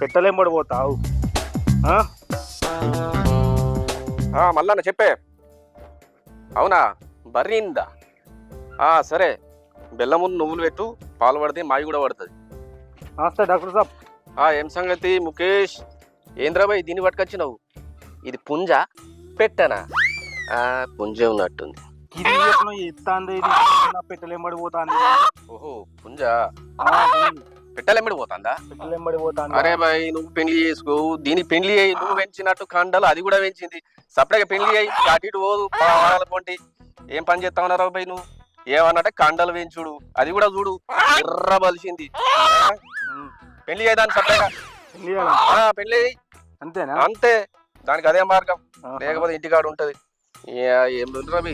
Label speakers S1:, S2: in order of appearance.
S1: పెట్టలేంబడి పోతావు.
S2: మళ్ళా చెప్పే. అవునా, బర్రిందా? సరే, బెల్లం ముందు నువ్వులు పెట్టు, పాలు పడితే మాయి కూడా పడుతుంది.
S1: నమస్తే డాక్టర్ సాబ్.
S2: ఏం సంగతి ముఖేష్? ఏంద్రాబాయ్ దీన్ని పట్టుకొచ్చినావు? ఇది పుంజ పెట్టనా? పుంజే ఉన్నట్టుంది.
S1: పెట్టలేంబడి పోతాంది.
S2: ఓహో, పుంజ పెట్టలేంబడి పోతాందా?
S1: పెట్టలేంబడి పోతాంది.
S2: అరే బాయ్, నువ్వు పెళ్లి చేసుకో, దీనికి పెళ్లి అయ్యి నువ్వు పెంచినట్టు కండలు అది కూడా పెంచింది. సపరేట్గా పెళ్లి అయ్యి అటు ఇటు పోదు కొంటి. ఏం పని చేస్తా ఉన్నారా బాయ్ నువ్వు? ఏమన్నట్టే కండలు పెంచుడు అది కూడా చూడు ఎర్ర బలిసింది. పెళ్లి అయ్యేదాన్ని సపరేట్గా పెళ్లి
S1: అంతేనా?
S2: అంతే, దానికి అదే మార్గం, లేకపోతే ఇంటికాడు ఉంటది. ఏం రవి